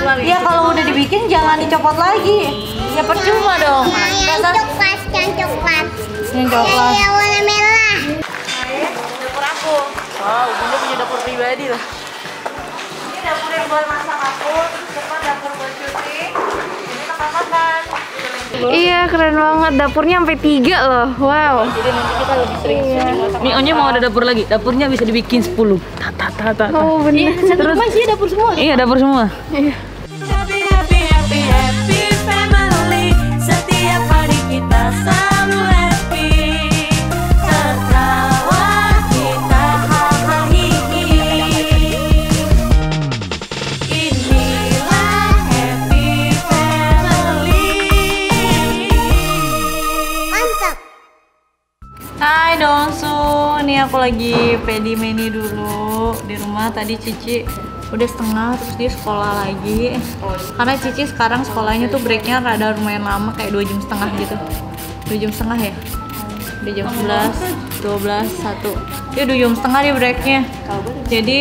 Ya kalau udah dibikin jangan dicopot lagi. Ya percuma dong. Yang coklat, yang coklat. Yang coklat. Yang warna merah. Dapur aku. Wow, Bunda punya dapur pribadi lah. Ini dapur yang buat masak aku, terus depan dapur buat cuci. Ini tempat makan. Iya, keren banget. Dapurnya sampai 3 loh. Wow. Jadi nanti kita lebih sering masak. Nih Onye mau ada dapur lagi. Dapurnya bisa dibikin 10. Ta. Oh, bener. Terus masih dapur semua. Iya, dapur semua. Happy, happy, happy, happy family. Setiap hari kita selalu happy. Tertawa kita hahaha hihi. Inilah happy family. Mantap. Hai Dongsu, nih aku lagi pedi meni dulu di rumah. Tadi Cici udah setengah, terus dia sekolah lagi. Karena Cici sekarang sekolahnya tuh breaknya rada lumayan lama, kayak 2 jam setengah gitu. 2 jam setengah ya? Udah jam 11, 12, 1. Dia 2 jam setengah dia breaknya. Jadi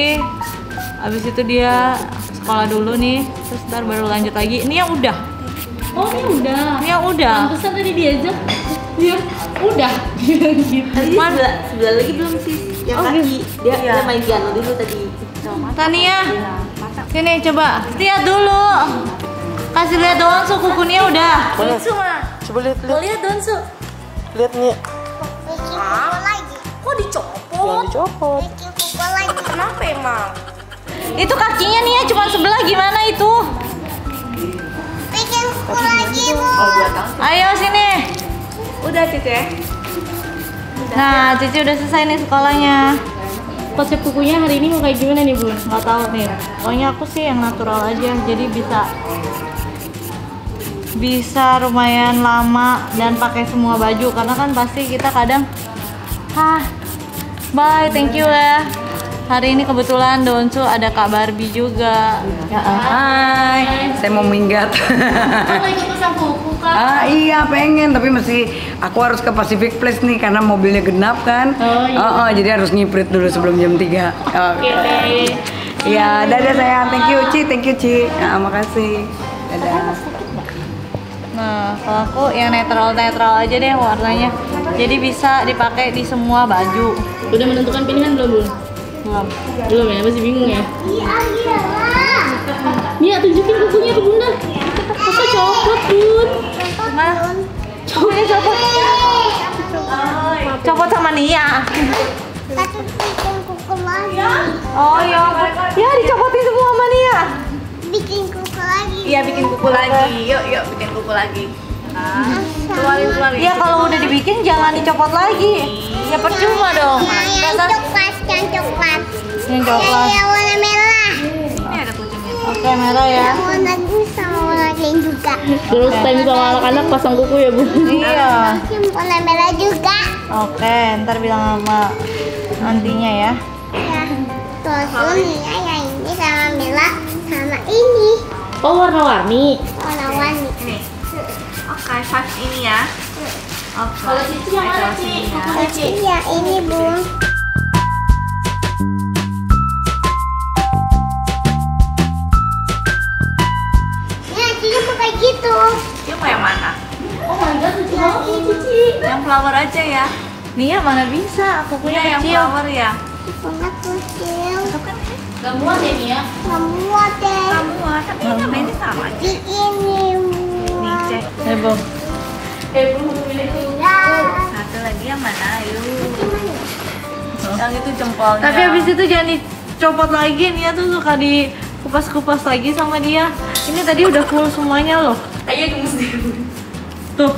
abis itu dia sekolah dulu nih, terus ntar baru lanjut lagi. Ini yang udah. Oh, ini udah. Ini yang udah. Pantesan tadi diajak. Dia udah. Gitu. Sebelah lagi belum sih yang kaki. Dia main piano dulu tadi. Tania, sini coba lihat dulu. Kasih lihat Donsu, kukunya udah. Coba lihat. Mau lihat Donsu? Lihat nih. Bikin kuku lagi. Kok dicopot? Jangan dicopot. Bikin kuku lagi. Kenapa emang? Itu kakinya nih ya cuma sebelah, gimana itu? Bikin kuku lagi, Bu. Ayo sini. Udah Cici ya? Nah, Cici udah selesai nih sekolahnya. Konsep kukunya hari ini mau kayak gimana nih, Bun? Nggak tahu nih. Pokoknya aku sih yang natural aja, jadi bisa lumayan lama dan pakai semua baju, karena kan pasti kita kadang bye, thank you ya. Hari ini kebetulan Donsu ada Kak Barbie juga. Ya, hai. Saya mau minggat. Kamu ikut pasang kuku, Kak? Iya pengen, tapi mesti aku harus ke Pacific Place nih karena mobilnya genap kan. Oh, iya. Jadi harus ngiprit dulu sebelum jam 3. Oke deh. Iya, dadah sayang. Thank you Ci. Nah, makasih. Dadah. Nah, kalau aku yang netral aja deh warnanya. Jadi bisa dipakai di semua baju. Udah menentukan pilihan belum, Bun? Belum ya, masih bingung ya? Iya lah. Mia, tunjukin kukunya ke Bunda. Masa copot, Bun? Mana? Copot sama Nia. Satu bikin kuku lagi. Oh ya, ya dicopotin semua sama Nia. Bikin kuku lagi. Iya bikin kuku lagi. Yuk bikin kuku lagi. Keluarin. Ya kalau udah dibikin jangan dicopot lagi. Ya percuma dong. Yang coklat, yang coklat. Yang coklat. Yang warna merah. Ini ada kucingnya. Oke, merah ya. Yang warna biru sama warna pink juga. Terus time sama anak-anak pasang kuku ya, Bun? Iya. Yang warna merah juga. Oke, ntar bilang sama nantinya ya. Ya. Terus ini ya, yang ini sama merah sama ini. Oh, warna-warni. Warna-warni. Nih. Oke, size ini ya. Oke. Kalau Cici yang mana, Ci? Kukunya, Ci? Iya, ini Bun. Ya, Cici pakai gitu. Dia mau yang mana? Oh my god, lucu banget nih, Cici. Yang flower aja ya. Nia mana bisa? Aku punya Punya yang kecil. flower ya. Warna kecil. Gak muat ya, Mia? Nggak muat deh. Kamu tapi ini sama aja. Di ini Nih cek. Heboh. Bun, pilih Ya. Satu lagi yang mana? Ayo. Yang itu jempolnya. Tapi habis itu jangan dicopot lagi. Nia tuh suka dikupas-kupas lagi sama dia. Ini tadi udah full semuanya loh. Ayo gemes deh. Tuh.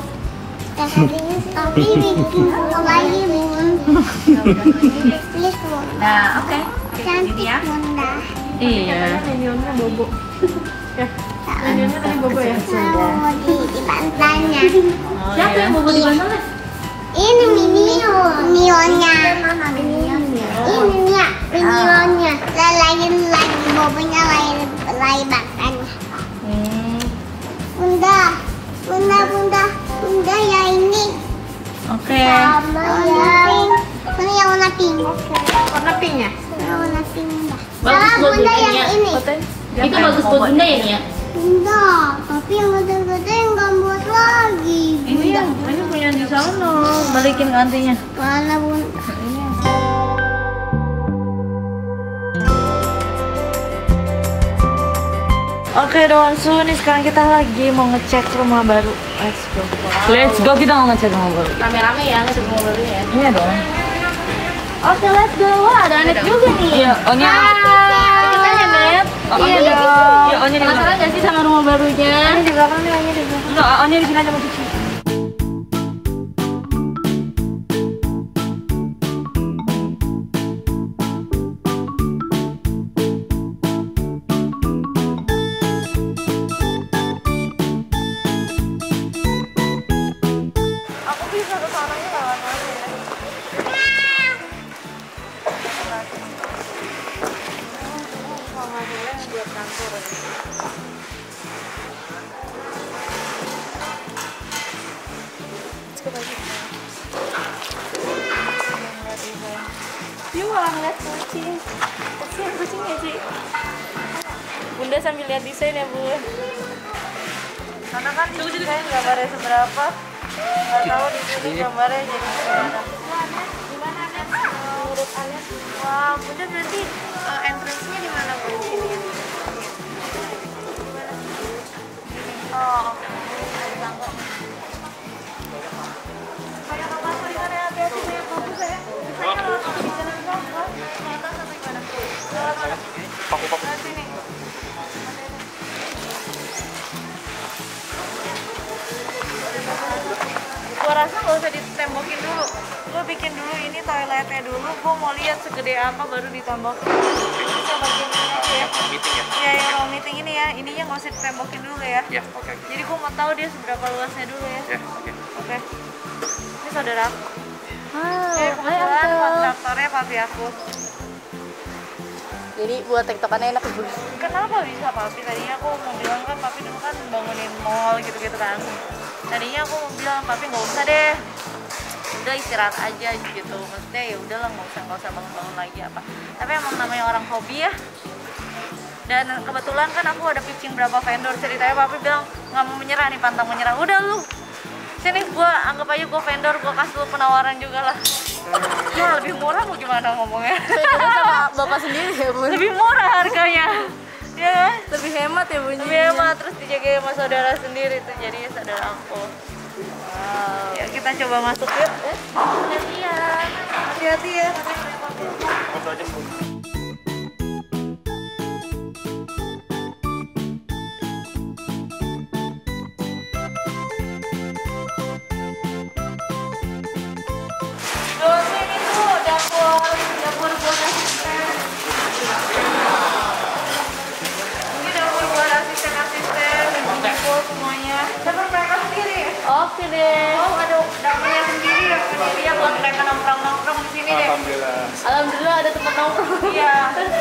Tapi bikin kuku lagi Bun. Please Bun. Nah, oke. Cantik Ini ya. Bunda. Iya. Minionnya bobo. Minionnya tadi bobo ya? Mau di bantalnya. Siapa yang bobo di mana? Ini minionnya. Ini Nia, minionnya. Lagi bobonya lagi makannya. Bunda ya ini. Oke. Sama yang ini yang warna pink. Warna pink ya? Warna pink Bunda. Bagus Sama buat Bunda Bunda yang ya. ini. Itu bagus buat Bunda ya, Nia? Bunda, tapi yang gede-gede nggak buat lagi. Ini punya di sana. Balikin gantinya. Mana Bunda? Oke Donsu, nih sekarang kita lagi mau ngecek rumah baru. Let's go. Let's go, kita mau ngecek rumah baru. Rame-rame ya ngecek rumah baru ya. Iya dong. Oke, let's go. Wah, ada Anet juga nih. Iya, Onya. Kita ya, Net. Onya dong. Iya, Onya di Penasaran belakang. nggak sih sama rumah barunya? Di belakang nih, Onya di belakang. Enggak, Onya di sini aja mau cuci. Aku bisa ke sananya lewat mana ya? Dia malah ngeliat kucing. Kasihan kucingnya sih. Bunda sambil lihat desain ya, Bun. Karena kan di desain gambarnya seberapa, nggak tahu di sini gambarnya jadi gimana. Gimana, Net? Menurut Anet? Wah, Bunda berarti entrance-nya di mana Bu? Sini. Oh, ada tangga. Kayak apa sih kan ya? Hati-hati banyak bagus ya. Saya kalau di jalan doang, ke atas atau gimana? Lewat mana? Lewat sini. Gua rasa nggak usah ditembokin dulu. Gua bikin dulu ini toiletnya dulu. Gua mau lihat segede apa baru ditembokin. Bisa bagian ini aja ya. Meeting ya? Iya, yang ruang meeting ini ya. Ininya nggak usah ditembokin dulu ya. Ya, oke. Jadi gua mau tahu dia seberapa luasnya dulu ya. Ya, oke. Oke. Ini saudara aku. Ah, Kebetulan kontraktornya papi aku. Jadi buat tektokannya enak ya, Bun. Kenapa bisa papi? Tadinya aku mau bilang kan papi dulu kan bangunin mall gitu-gitu kan. Tadinya aku mau bilang papi nggak usah deh, udah istirahat aja gitu. Maksudnya ya udahlah nggak usah bangun-bangun lagi apa. Tapi emang namanya orang hobi ya. Dan kebetulan kan aku ada pitching berapa vendor, ceritanya papi bilang nggak mau menyerah nih, pantang menyerah. Udah lu sini, gua anggap aja gua vendor, gua kasih lu penawaran juga lah. Ya lebih murah mau gimana ngomongnya? Sama bapak sendiri ya, Bun. Lebih murah harganya. Ya kan? Lebih hemat ya, Bun. Lebih hemat, terus dijaga sama saudara sendiri tuh, jadinya saudara aku. Wow. Ya kita coba masuk yuk. Hati-hati ya. Hati-hati ya. Terus ini tuh dapur buat asisten. Ini dapur buat asisten dapur semuanya. Dapur mereka sendiri. Oke deh. Oh, ada dapurnya sendiri ya. Ini dia buat mereka nongkrong di sini deh. Alhamdulillah ada tempat nongkrong. Iya. Terus,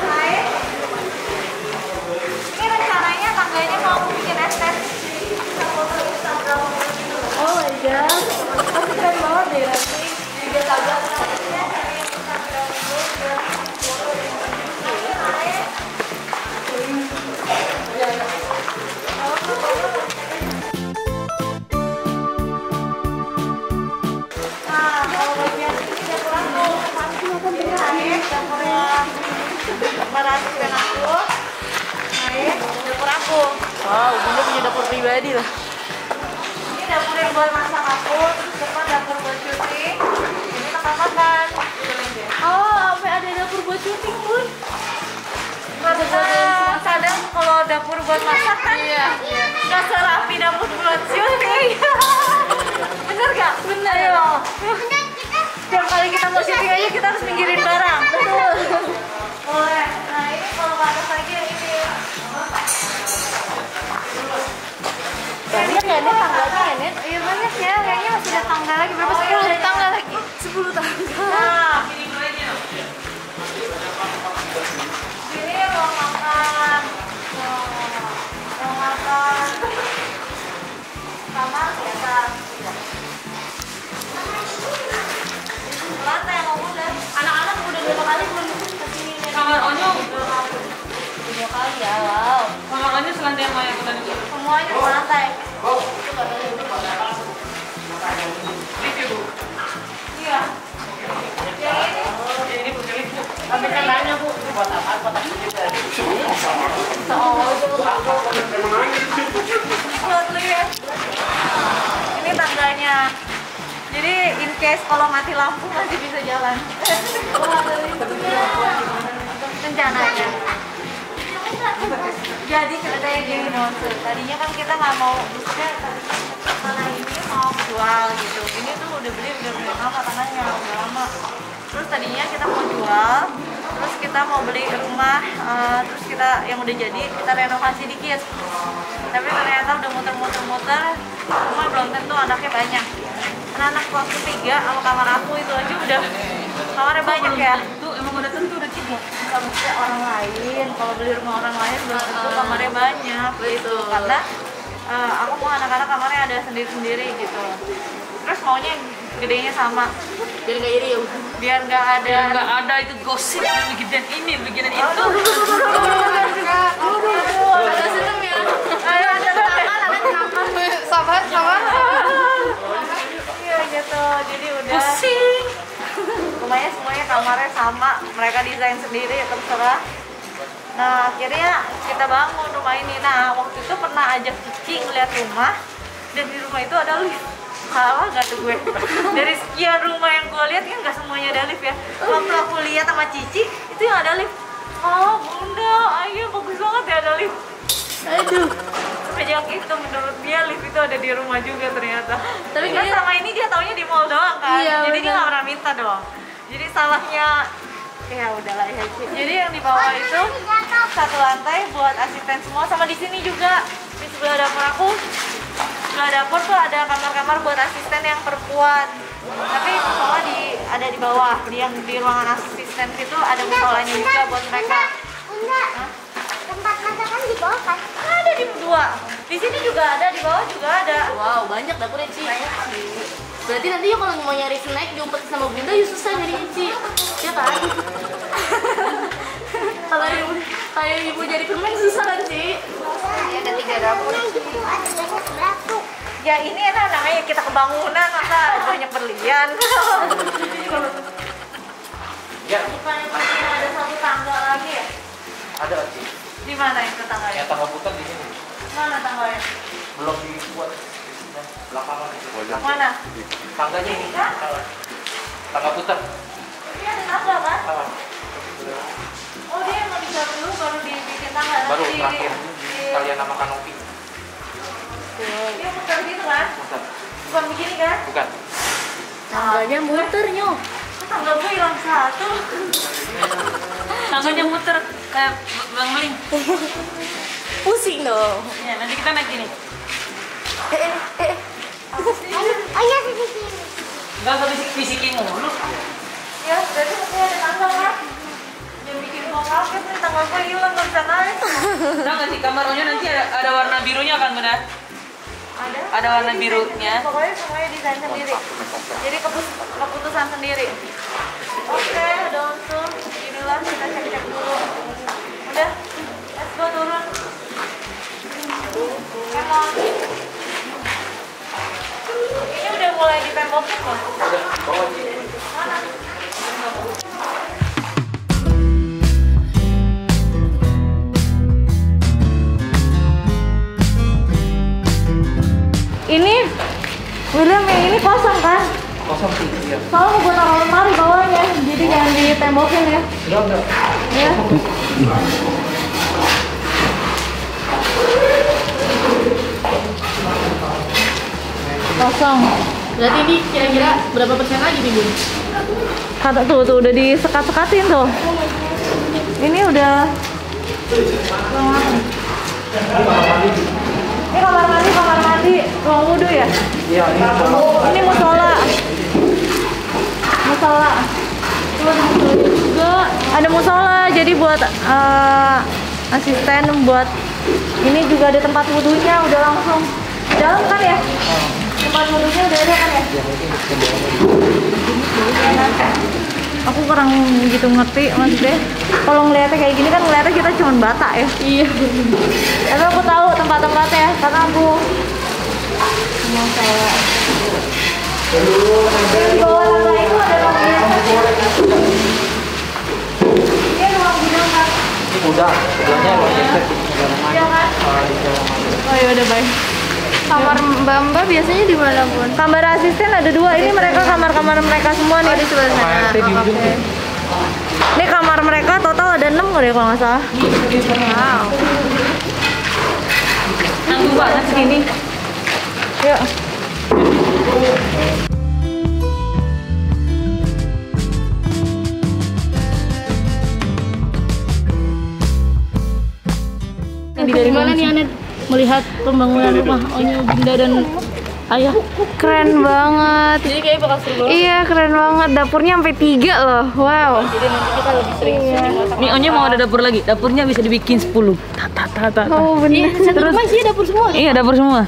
hai. Ini rencananya tangganya mau aku bikin estetik. Oh my god. Pasti keren banget deh nanti. Dia tangga. Nah, kalau bagian ini dapur aku. Hai, dapurnya para asisten aku. Hai, dapur aku. Wow, Bunda punya dapur pribadi lah. Ini dapur yang buat masak aku, terus depan dapur buat syuting. Ini tempat makan. Oh, sampai ada dapur buat syuting, Bun. Kadang kalau dapur buat masak kan nggak serapi dapur buat syuting. Bener gak? Bener. Ayo. Setiap kali kita mau syuting aja kita harus minggirin barang. Betul. Boleh. Nah ini kalau ke atas lagi yang ini. Banyak ya, Net, tangganya ya, Net? Iya banyak ya, kayaknya masih ada tangga lagi. Berapa sih? Ada tangga lagi. 10 tangga. Nah, ini ruang makan. Ruang makan. Kamar di atas. Lantai yang udah. Anak-anak udah berapa kali belum kesini, Net? Kamar Onyo. lantai yang banyak tadi? Semuanya lantai. Review Bu. Iya. Yang ini. Ini Bu Kelly. Tapi tandanya Bu. Ini tangganya. Jadi in case kalau mati lampu masih bisa jalan. Rencananya. Jadi ceritanya gini Nonsu. Tadinya kan kita nggak mau, maksudnya tanah ini mau jual gitu. Ini tuh udah beli lama tanahnya, udah lama. Terus tadinya kita mau jual, terus kita mau beli rumah, terus kita yang udah jadi kita renovasi dikit. Tapi ternyata udah muter-muter, rumah belum tentu anaknya banyak. Anak kelas ketiga sama kamar aku itu aja udah kamarnya banyak ya. Tuh emang udah tentu udah tiga. Nggak mesti orang lain, kalau beli rumah orang lain belum tentu kamarnya banyak gitu. Karena aku mau anak-anak kamarnya ada sendiri-sendiri gitu. Terus maunya gedenya sama. Biar nggak iri ya Bu. Biar nggak ada. Nggak ada itu gosip lebih gedean ini, lebih gedean itu. Ada sistem ya. Ada tangan. Sabar. Iya gitu. Jadi udah. Pusing. Rumahnya semuanya kamarnya sama. Mereka desain sendiri terserah. Nah akhirnya kita bangun rumah ini. Nah waktu itu pernah ajak Cici ngeliat rumah. Dan di rumah itu ada lift. Salah gak tuh gue? Dari sekian rumah yang gue lihat kan gak semuanya ada lift ya. Waktu aku lihat sama Cici itu yang ada lift. Oh bunda, ayo bagus banget ya ada lift. Aduh. Sejak itu menurut dia lift itu ada di rumah juga ternyata. Tapi kan sama ini dia taunya di mall doang kan. Iya, jadi dia gak pernah minta dong. Jadi salahnya ya udahlah ya. Jadi yang di bawah itu satu lantai buat asisten semua, sama di sini juga di sebelah dapur aku. Sebelah dapur tuh ada kamar-kamar buat asisten yang perempuan. Tapi musola ada di bawah. Yang di ruangan asisten itu ada musolanya juga buat mereka. Bunda, tempat masakan di bawah kan? Ada di dua. Di sini juga ada, di bawah juga ada. Wow, banyak dapurnya Ci. Banyak sih. Berarti nanti ya kalau mau nyari snack diumpet sama Bunda, ya susah nyariin Ci. Ya kan? Kalau ibu jadi permen susah kan Ci? Ada 3 dapur. Ada banyak batu. Ya ini enak namanya kita kebangunan, masa banyak berlian. Ya, Bukan ada satu tangga lagi ya? ada Ci. Di mana itu tangganya? Yang tangga putar di sini. Mana tangganya? Belum dibuat. Nah, belakangan itu. Mana? Tangganya ini. Tangga putar. Ini ada tangga kan? Ah, Oh dia mau dicat dulu baru dibikin tangga. baru Nanti terakhir kalian nama kanopi. Dia putar gitu kan? Putar. Bukan begini kan? Bukan. Tangganya muter nyok. Tangga gue hilang satu. Tangganya muter kayak Bang Meling. Pusing dong. Ya, nanti kita naik gini. Ayo di sini. Enggak bisik-bisikin mulu. Ya, berarti mesti ada tangga kan? Yang bikin gue kaget nih, tangga gue hilang, gak bisa naik. Tahu nggak sih kamarnya nanti ada warna birunya kan Bunda? Ada warna birunya. Pokoknya semuanya desain sendiri. Jadi keputusan sendiri. Oke, Donsu. Inilah kita cek-cek dulu. Udah, let's go turun. Emang ini udah mulai ditembokin loh. Udah, bawa Ci. Mana? Ini William yang ini kosong kan? Kosong Ci. Iya. Soalnya mau gue taruh lemari bawahnya, jadi jangan ditembokin ya. Enggak. Ya. Kosong. Berarti ini kira-kira berapa persen lagi nih Bun? Kata tuh udah disekat-sekatin tuh. Ini udah. Ini kamar mandi, ruang wudhu ya? Iya, ini Ini musola. Juga ada musola, jadi buat asisten buat ini juga ada tempat wudhunya, udah langsung dalam kan ya? Tempat wudhunya udah ada kan ya? Aku kurang gitu ngerti maksudnya. Kalau ngeliatnya kayak gini kan ngeliatnya kita cuma bata ya. Iya. Tapi aku tahu tempat-tempatnya karena aku mau kayak di bawah tangga itu ada ruang ginang. Ini ruang ginang kan? Udah, sebelahnya ruang jaket. Iya kan? Oh ya udah baik. Kamar Mbak biasanya di mana, Bun? Kamar asisten ada 2. Ini mereka kamar-kamar mereka semua nih. Di sebelah sana. Kamar RT di ujung nih. Ini kamar mereka total ada 6 kali kalau nggak salah. Wow. Nanggung banget segini. Yuk. Dari mana nih Anet melihat pembangunan rumah Onyo, Bunda dan Ayah? Keren banget. Jadi kayaknya bakal seru banget. Iya, keren banget. Dapurnya sampai 3 loh. Wow. Jadi nanti kita lebih sering masak. Nih Onyo mau ada dapur lagi. Dapurnya bisa dibikin 10. Ta. Oh, bener. Satu rumah sih dapur semua. Iya, dapur semua.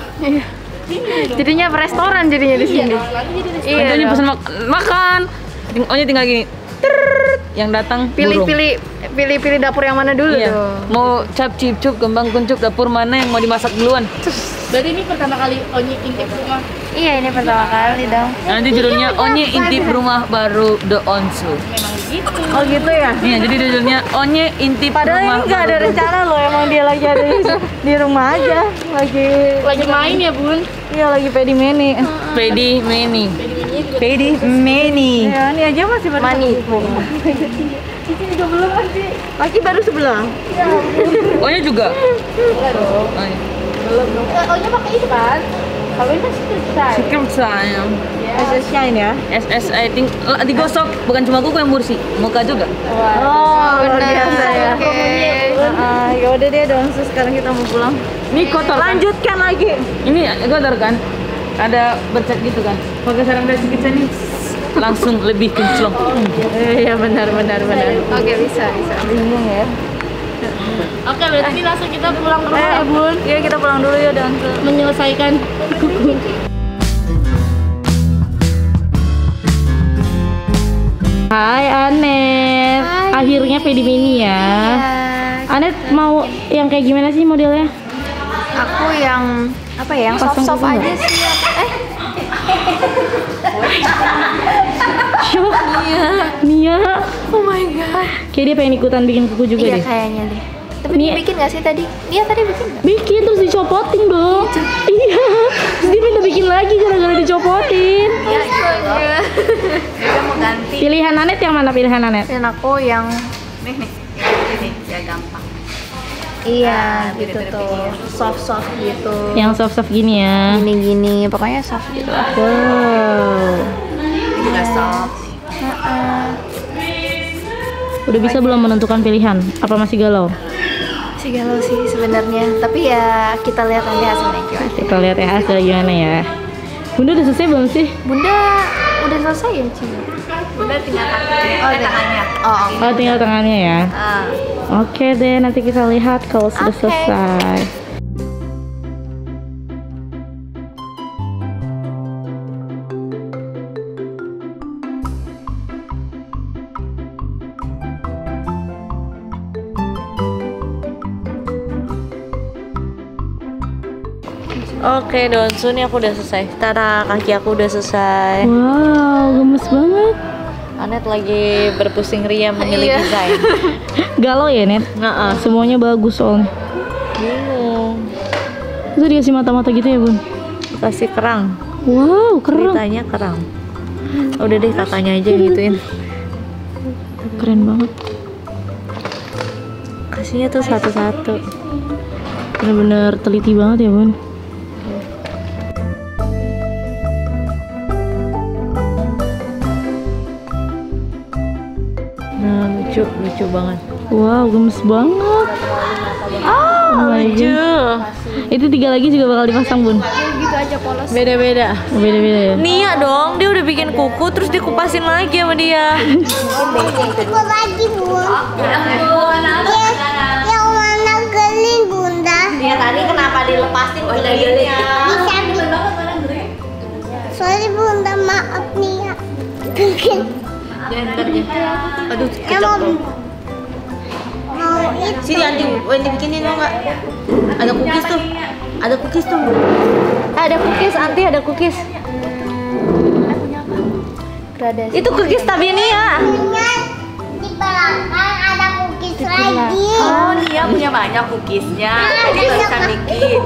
Jadinya restoran jadinya di sini. Iya. Onyo pesan makan. Onyo tinggal gini. Terrrr, yang datang burung. Pilih dapur yang mana dulu Iya. tuh. Mau cap cip cup kembang kuncup dapur mana yang mau dimasak duluan. Berarti ini pertama kali Onyo intip rumah. Iya, ini pertama kali dong. Nanti judulnya Onye intip rumah baru The Onsu. Memang gitu. Oh gitu ya? Iya, jadi judulnya Onye intip Padahal rumah ini nggak ada baru. rencana loh, emang dia lagi ada di rumah aja, lagi main ya Bun? Iya lagi pedi meni. Pedi Meni. Pedi meni. Ya ini aja masih baru Mani. Cici juga belum masih. Laki baru sebelah. Onye juga. Oh, iya. Ohnya pakai itu kan? Kalau ini kan selesai. Secret sayang. SS Shine ya. SS I think digosok, bukan cuma kuku yang bersih, muka juga. Oh, luar biasa ya. Oke. Ya udah deh dong, sekarang kita mau pulang. Ini kotor kan? Lanjutkan lagi. Ini kotor kan? Ada bercat gitu kan? Pakai sarung dari kita nih langsung lebih kinclong. Iya benar. Oke, bisa. Bingung ya. Oke, berarti langsung kita pulang ke rumah ya Bun. Iya kita pulang dulu ya dan menyelesaikan kuku. Hai Anet. Hai. Akhirnya pedi mini ya. Anet mau yang kayak gimana sih modelnya? Aku yang apa ya? Yang Pasang soft-soft kuku aja nggak? sih. Syok. Nia. Oh my god. Kayak dia pengen ikutan bikin kuku juga Iya deh. kayaknya deh. Tapi Nih. dia bikin nggak sih tadi? Dia tadi bikin nggak? Bikin terus dicopotin dong. Iya. Terus dia minta bikin lagi gara-gara dicopotin. Iya. Dia mau ganti. Pilihan Anet yang mana pilihan Anet? Dan aku yang Ini ya gampang. iya gitu tuh, soft gitu. Yang soft-soft gini ya. Gini-gini, pokoknya soft gitu lah. Wow. Ini juga soft. Udah bisa belum menentukan pilihan? Apa masih galau? Masih galau sih sebenarnya, tapi ya kita lihat nanti hasilnya gimana. Kita lihat ya hasil gimana ya. Bunda udah selesai belum sih? Bunda udah selesai ya, Ci? Udah tinggal tangannya. Oh, Oh tinggal tangannya ya. Oke deh, nanti kita lihat kalau sudah Oke. selesai. Oke, Donsu, nih aku udah selesai. Tada, kaki aku udah selesai. Wow, gemes banget. Anet lagi berpusing ria memilih Iya. desain. Galau ya, Net? Nggak, semuanya bagus soalnya. Bingung. Itu dikasih mata-mata gitu ya, Bun? Kasih kerang. Wow, kerang. Ceritanya kerang. Udah deh, kakaknya aja gituin. Keren banget. Kasihnya tuh satu-satu. Bener-bener teliti banget ya, Bun. Nah, lucu banget. Wow, gemes banget. Lucu. Itu 3 lagi juga bakal dipasang, Bun. gitu aja polos. Beda-beda ya. Nia dong, dia udah bikin kuku terus dikupasin lagi sama dia. Ikut lagi bun. Yang warna gelin bunda. Ya tadi kenapa dilepasin gelinnya? Bisa Sorry bunda maaf nih ya. Aduh, Ya mau kecap. mau itu. Sini Andi bikinin mau nggak? Ada cookies tuh. Ada cookies tuh. Ada cookies, Anti ada cookies. Itu cookies Tabenia. Ingat, di belakang ada cookies lagi. Oh, Nia punya banyak cookiesnya. Jadi nggak bisa bikin.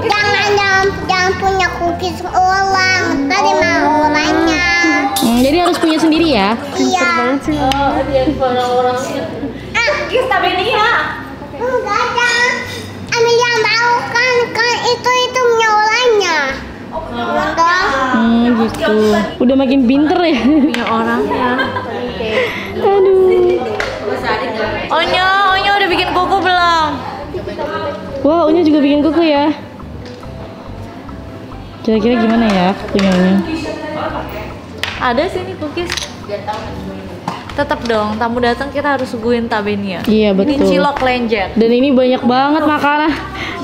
Jangan punya cookies ulang. Tadi mau ulangnya. Jadi harus punya sendiri ya. Iya. Oh, dia orang-orangnya. Cookies Tabenia. Enggak ada. Ambil yang tahu kan itu punya ulangnya. Enggak. Gitu. Udah makin pinter ya. Punya orangnya. Aduh. Onya udah bikin kuku belum? Wah, Unya juga bikin kuku ya. Kira-kira gimana ya kukunya Unya? Ada sih nih cookies. Tetap dong, tamu datang kita harus suguhin Tabenia. Iya Ini betul. cilok lenjer. Dan ini banyak banget makanan.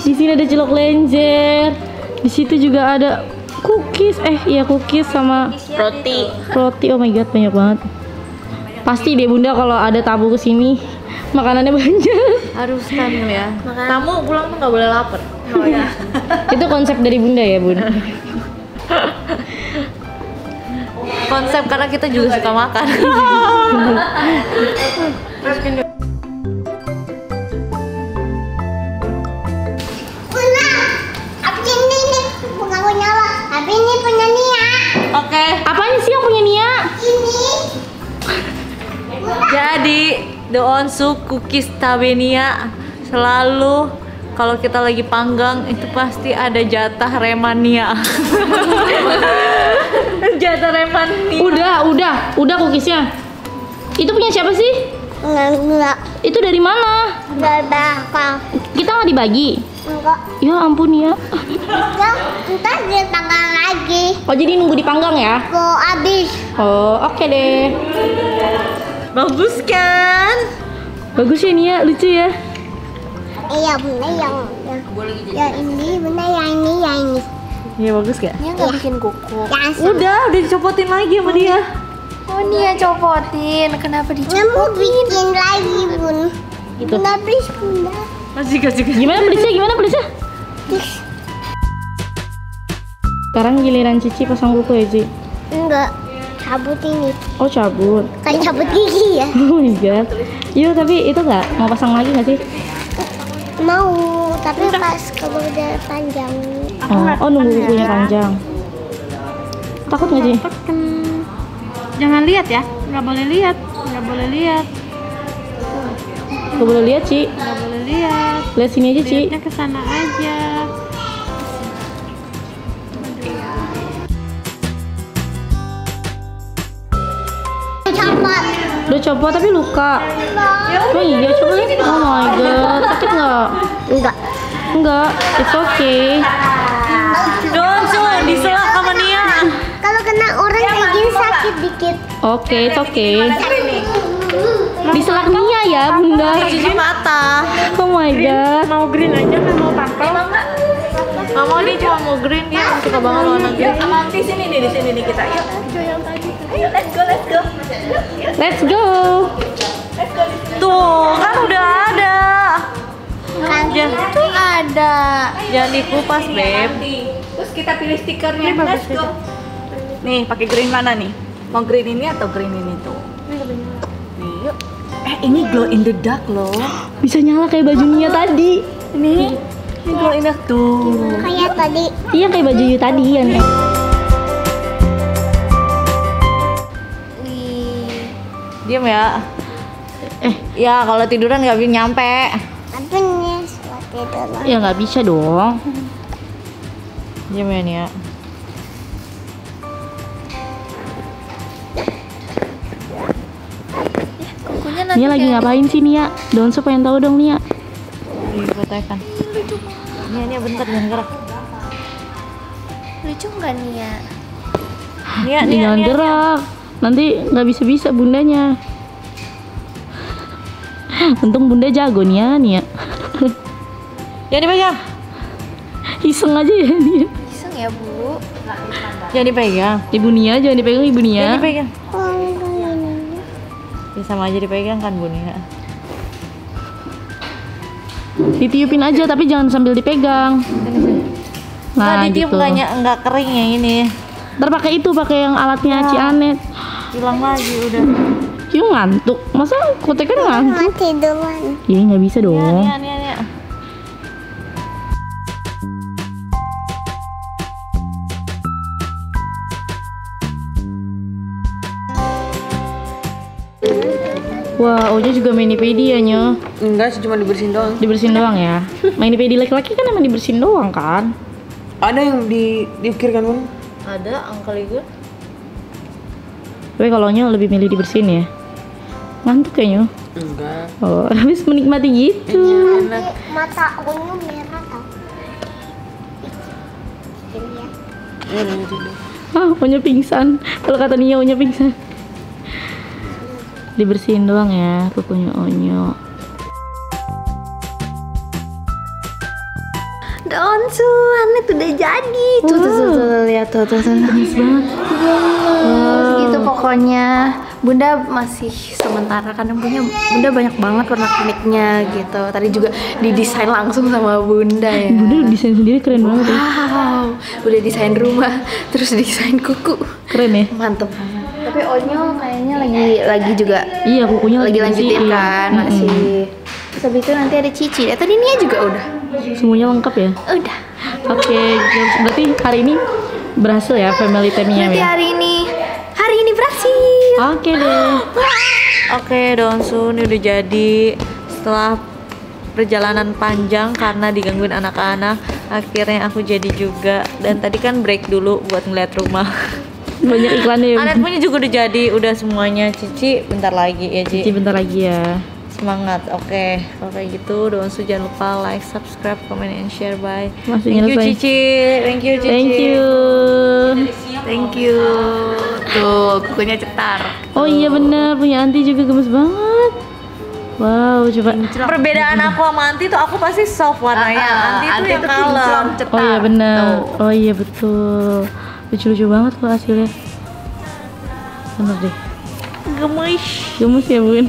Di sini ada cilok lenjer. Di situ juga ada cookies. Iya cookies sama Roti. roti. Oh my god, banyak banget. Pasti deh Bunda kalau ada tamu ke sini makanannya banyak. Harus kan ya. Tamu pulang tuh nggak boleh lapar. Oh ya. Itu konsep dari Bunda ya, Bun. Konsep karena kita juga suka makan. Bunda, abis ini nih bukan punya lo, tapi ini punya Nia. Oke. Apaan sih yang punya Nia? Ini. Jadi The Onsu cookies Tabenia selalu kalau kita lagi panggang itu pasti ada jatah remania. Jatah remania. Udah cookiesnya. Itu punya siapa sih? Enggak. Itu dari mana? Enggak bakal. Kita nggak dibagi. Enggak. Ya ampun ya. Enggak. Ntar dipanggang lagi. Oh jadi nunggu dipanggang ya? Kok habis. Oh oke deh. Bagus kan? Bagus ya Nia, lucu ya. Iya Bunda yang ini Bunda yang ini. Iya bagus gak? Nia nggak bikin kuku. Udah dicopotin lagi sama dia. Oh Nia copotin, kenapa Nia mau bikin lagi Bun. Itu. Bunda please Bunda. Masih kasih. Gimana pelisnya? Sekarang giliran Cici pasang kuku ya Ci. Enggak. Cabut ini. Oh cabut. Kayak cabut gigi ya. Oh my god. Iya tapi itu nggak mau pasang lagi nggak sih? Mau, tapi pas kalau udah panjang. Oh nunggu kukunya panjang. Takut nggak sih? Jangan lihat ya, nggak boleh lihat. Gak boleh lihat Ci. Nggak boleh lihat. Lihat sini aja Ci. Lihatnya ke sana aja. Copot. Udah copot tapi luka. Oh iya coba lihat. Oh my god, sakit nggak? Enggak, it's okay. Donsu diselak sama Nia. Kalau kena orang kayak gini sakit dikit. Oke, it's okay. Diselak Nia ya Bunda. Cici patah. Oh my god. Mau green aja kan mau purple? Nggak mau nih cuma mau green dia suka banget warna green. Di sini nih kita. Yuk. Ayo let's go. Let's go. Tuh kan udah ada. Kan Itu ada. Jangan dikupas beb. Terus kita pilih stikernya. Let's go. Nih, pakai green mana nih? Mau green ini atau green ini tuh? Nih, yuk. Ini glow in the dark loh. Bisa nyala kayak baju Nia tadi. Ini glow in the dark tuh. kayak tadi. Iya kayak baju you tadi ya nih. Diam ya. Ya kalau tiduran nggak bisa nyampe. Tapi nih seperti itu loh. Ya nggak bisa dong. Diam ya Nia. Nia lagi ngapain sih Nia? Donsu pengen tahu dong Nia. Difotokan. Nia bentar jangan gerak. Lucu nggak Nia? Nia Jangan gerak. Nanti nggak bisa bundanya. Untung bunda jago Nia. Jangan dipegang. Iseng aja ya Nia. Iseng ya Bu. Jangan dipegang. Ibu Nia jangan dipegang Ibu Nia. Jangan dipegang. Ya sama aja dipegang kan Bun ya. Ditiupin aja tapi jangan sambil dipegang. Nah, ditiup gitu. nggak kering ya ini. Ntar pakai itu, pakai yang alatnya Ci Anet. Hilang lagi udah. Cium ngantuk. Masa kutekan ngantuk? Mati duluan. Iya nggak bisa dong. Nih. Wah, Onya juga mani-pedi ya, Nyo. Enggak sih, cuma dibersihin doang. Dibersihin doang ya. Mani-pedi laki-laki kan emang dibersihin doang kan? Ada yang diukir kan, Bun? Ada Uncle Igun. Tapi kalau Nyo lebih milih dibersihin ya. Ngantuk ya, Nyo? Enggak. Oh, habis menikmati gitu. Mata unyu merah tau. Ya, udah tidur. Ah, Onya pingsan. Kalau kata Nia, Onya pingsan. Dibersihin doang ya kukunya Onyo. Donsu, Anet udah jadi. Tuh, lihat tuh. Bagus banget. Gitu pokoknya. Bunda masih sementara karena Bunda banyak banget pernak-perniknya gitu. Tadi juga didesain langsung sama Bunda ya. Bunda desain sendiri keren banget ya. Wow, udah desain rumah, terus desain kuku. Keren ya? Mantep banget. Tapi Onyo kayaknya lagi juga Iya, kukunya lagi lanjutin dibersihin. kan masih. Terus habis itu nanti ada Cici. Tadi Nia juga udah. Semuanya lengkap ya? Udah. Oke, berarti hari ini berhasil ya family time-nya Berarti ya? hari ini berhasil. Oke deh. Oke, Donsu, ini udah jadi. Setelah perjalanan panjang karena digangguin anak-anak, akhirnya aku jadi juga. Dan tadi kan break dulu buat ngeliat rumah. Banyak iklannya ya. Anet punya juga udah jadi, udah semuanya. Cici bentar lagi ya, Cici Ci. bentar lagi ya. Semangat. Oke, kalau kayak gitu Donsu jangan lupa like, subscribe, comment, and share. Bye. Masih Thank you nyelesain. Cici. Thank you Cici. Thank you. Thank you. Tuh, kukunya cetar. Oh iya bener, punya Anti juga gemes banget. Wow, coba. Perbedaan aku sama Anti tuh, aku pasti soft warnanya. Anti tuh yang kalem. Oh iya bener. Oh iya betul. Lucu-lucu banget kok hasilnya. Bener deh. Gemes. Gemes ya Bun.